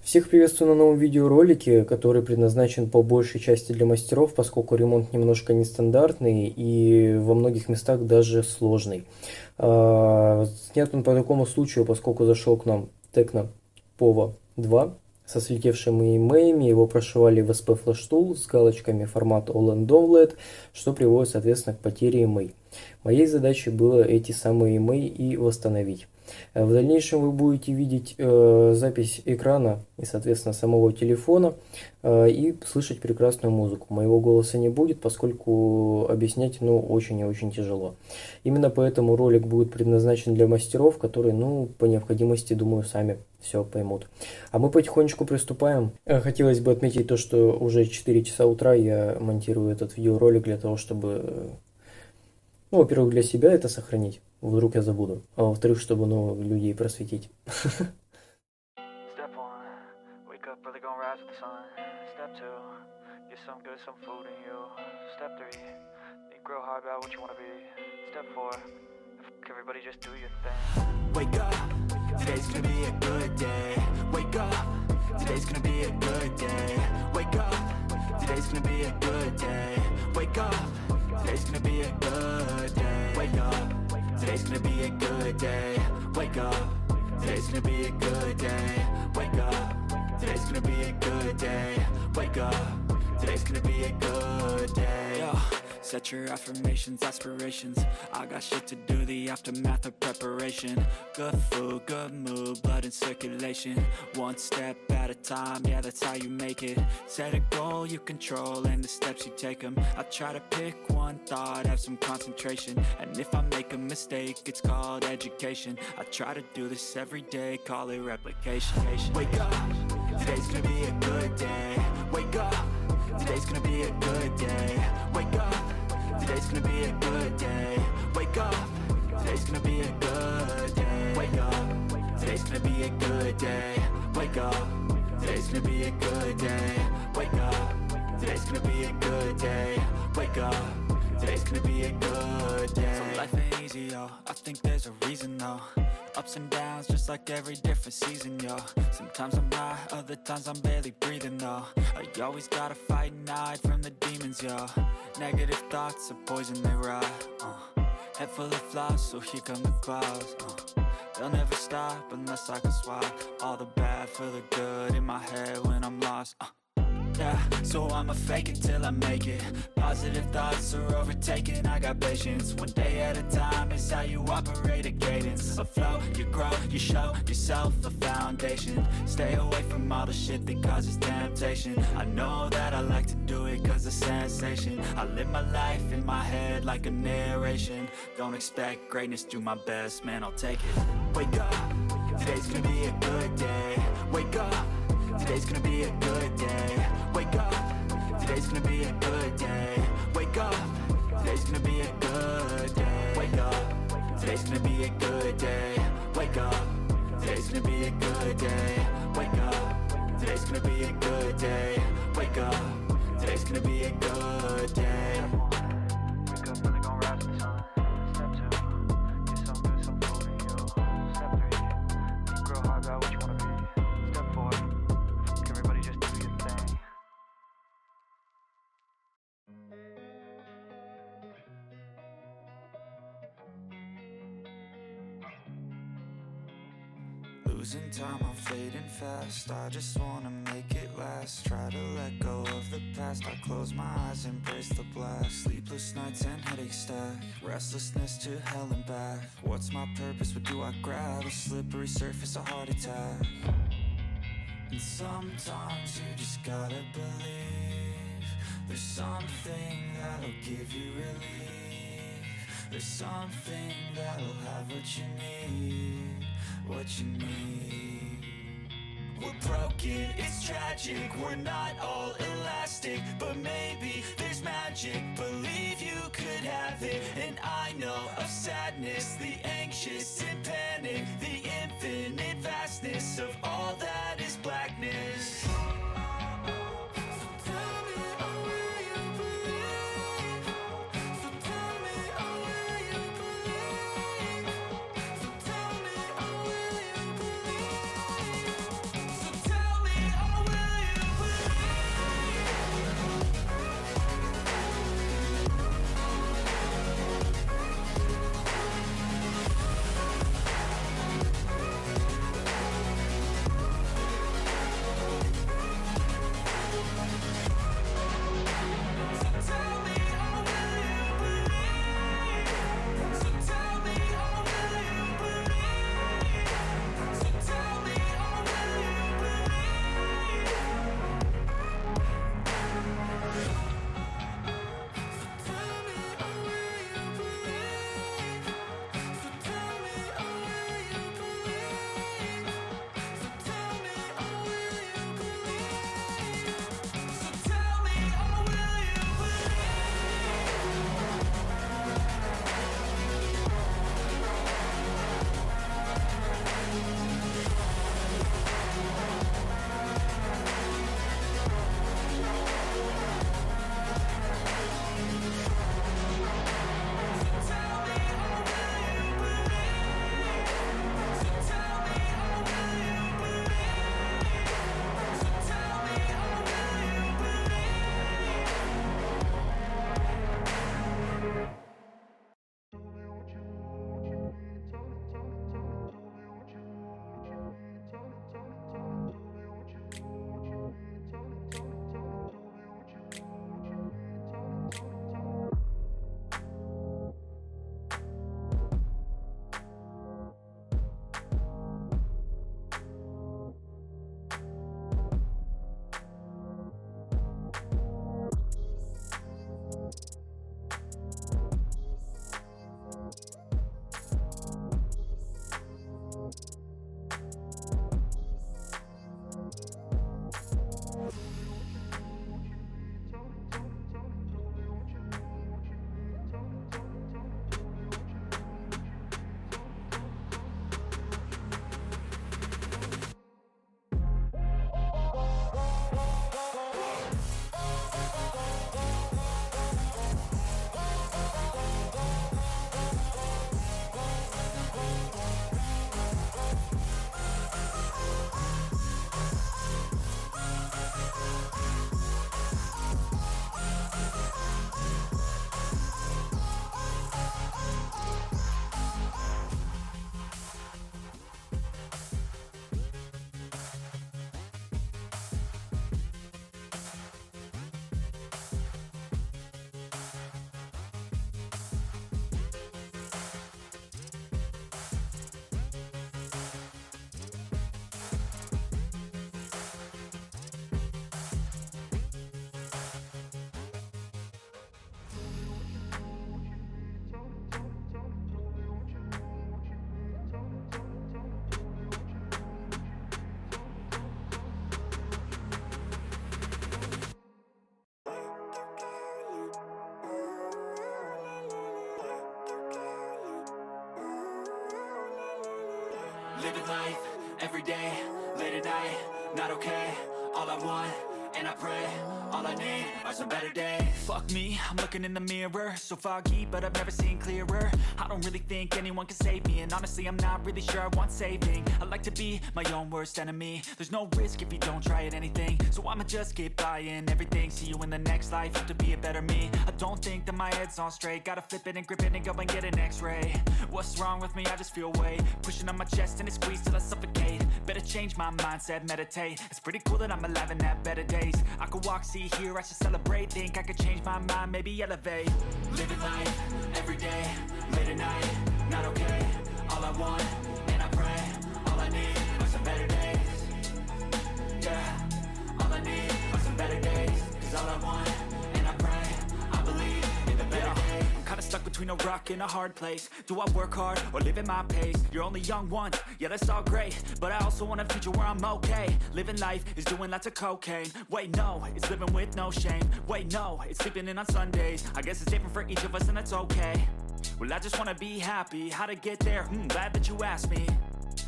Всех приветствую на новом видеоролике, который предназначен по большей части для мастеров, поскольку ремонт немножко нестандартный и во многих местах даже сложный. Снят он по такому случаю, поскольку зашел к нам Tecno Pova 2 со слетевшими IMEI, его прошивали в SP Flash Tool с галочками формата All and OLED, что приводит, соответственно, к потере IMEI. Моей задачей было эти самые IMEI и восстановить. В дальнейшем вы будете видеть запись экрана и, соответственно, самого телефона и слышать прекрасную музыку. Моего голоса не будет, поскольку объяснять очень и очень тяжело. Именно поэтому ролик будет предназначен для мастеров, которые по необходимости, думаю, сами все поймут. А мы потихонечку приступаем. Хотелось бы отметить то, что уже 4 часа утра я монтирую этот видеоролик для того, чтобы, во-первых, для себя это сохранить. Вдруг я забуду. А во-вторых, чтобы людей просветить. Wake up, today's gonna be a good day. Wake up, today's gonna be a good day. Wake up, today's gonna be a good day. Wake up, today's gonna be a good day. Wake up, today's gonna be a good day. Wake up, today's gonna be a good day. Wake up, today's gonna be a good day. Wake up, today's gonna be a good day. Yo. Set your affirmations, aspirations. I got shit to do, the aftermath of preparation. Good food, good mood, blood in circulation. One step at a time, yeah, that's how you make it. Set a goal you control and the steps you take them. I try to pick one thought, have some concentration. And if I make a mistake, it's called education. I try to do this every day, call it replication. Wake up, today's gonna be a good day. Wake up, today's gonna be a good day. Wake up, today's gonna be a good day. Wake up, today's gonna be a good day. Wake up, today's gonna be a good day. Wake up, today's gonna be a good day. Wake up, today's gonna be a good day. Wake up, today's gonna be a good day. So life ain't easy, yo. I think there's a reason, though. Ups and downs, just like every different season, yo. Sometimes I'm high, other times I'm barely breathing, though. I always gotta fight and hide from the demons, yo. Negative thoughts are poison, they rot. Head full of flies, so here come the clouds. They'll never stop unless I can swap all the bad for the good in my head when I'm lost. Yeah, so I'ma fake it till I make it. Positive thoughts are overtaken, I got patience. One day at a time is how you operate a cadence. A flow, you grow, you show yourself a foundation. Stay away from all the shit that causes temptation. I know that I like to do it cause of sensation. I live my life in my head like a narration. Don't expect greatness, do my best, man, I'll take it. Wake up, today's gonna be a good day. Wake up, today's gonna be a good day. Wake up, today's gonna be a good day. Wake up, today's gonna be a good day. Wake up, today's gonna be a good day. Wake up, today's gonna be a good day. Wake up, today's gonna be a good day. Wake up, today's gonna be a good day. Wake up, really gonna rise with the sun. Step 2, get some good, some food in you. Step 3, think real hard about what you wanna be. Step 4, everybody just do your thing. Losing time, I'm fading fast. I just wanna make it last. Try to let go of the past. I close my eyes, embrace the blast. Sleepless nights and headaches stack. Restlessness to hell and back. What's my purpose? What do I grab? A slippery surface, a heart attack. And sometimes you just gotta believe there's something that'll give you relief. There's something that'll have what you need, what you need. We're broken, it's tragic, we're not all elastic, but maybe there's magic, believe you could have it. And I know of sadness, the anxious and panic, the infinite vastness of all that is blackness. not okay. All I want, and I pray, all I need are some better days. Fuck me, I'm looking in the mirror, so foggy, but I've never seen clearer. I don't really think anyone can save me, and honestly I'm not really sure I want saving. I like to be my own worst enemy. There's no risk if you don't try at anything, so I'ma just keep buying everything. See you in the next life, have to be a better me. I don't think that my head's on straight, gotta flip it and grip it and go and get an x-ray. What's wrong with me? I just feel weight pushing on my chest and it squeezes till I suffocate. Better change my mindset, meditate. It's pretty cool that I'm alive and have better days. I could walk, see, hear, I should celebrate. Think I could change my mind, maybe elevate. Living life, everyday, late at night, not okay. All I want, and I pray, all I need are some better days. Yeah, all I need are some better days. Cause all I want, and I pray, I believe in the better days. I'm kinda stuck between a rock and a hard place. Do I work hard or live at my pace? You're only young once, yeah that's all great, but I also want a future where I'm okay. Living life is doing lots of cocaine. Wait no, it's living with no shame. Wait no, it's sleeping in on Sundays. I guess it's different for each of us and that's okay. Well I just wanna be happy, how to get there? Glad that you asked me.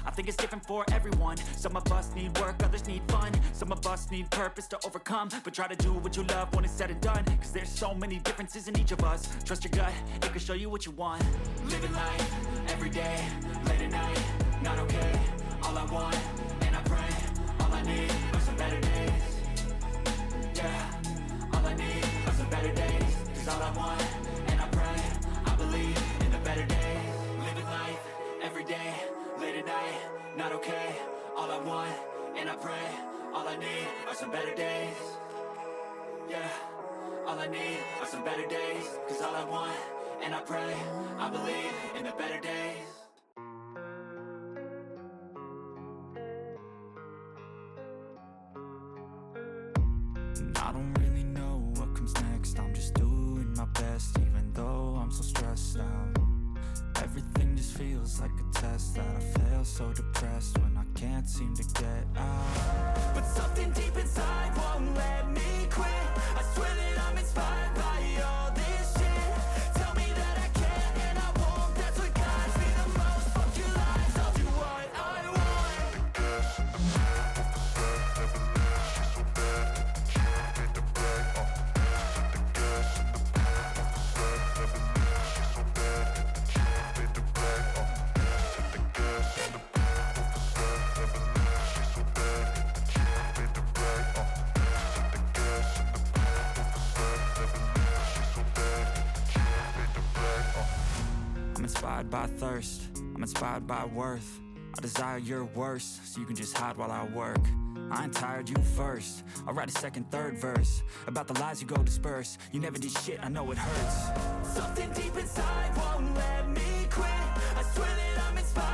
I think it's different for everyone. Some of us need work, others need fun. Some of us need purpose to overcome. But try to do what you love when it's said and done. Cause there's so many differences in each of us. Trust your gut, it can show you what you want. Living life, everyday, late at night, not okay. All I want, and I pray, all I need are some better days. Yeah, all I need are some better days. Cause all I want, and I pray, I believe in the better days. Living life, everyday, late at night, not okay. All I want, and I pray, all I need are some better days. Yeah, all I need are some better days. Cause all I want, and I pray, I believe in the better days. I don't really know what comes next. I'm just doing my best, even though I'm so stressed out. Everything just feels like a test that I fail, so depressed when I can't seem to get out. But something deep inside won't let me quit. I swear that I'm inspired by all this shit. Tell me that I can and I won't. That's what guides me the most. Fuck your lies, I'll do what I want. The gas in the back of the set, never leaves. She's so bad that the chick made the bag. The gas in the back of the set, never leaves. She's so bad that the chick made the bag. The gas in the back of the set, never leaves. She's so bad that the chick made the bag. The gas in the back of the set, never leaves. She's so bad that the chick made the bag. I'm inspired by thirst, I'm inspired by worth. I desire your worst, so you can just hide while I work. I ain't tired, you first. I'll write a second, third verse about the lies you go disperse. You never did shit, I know it hurts. Something deep inside won't let me quit. I swear that I'm inspired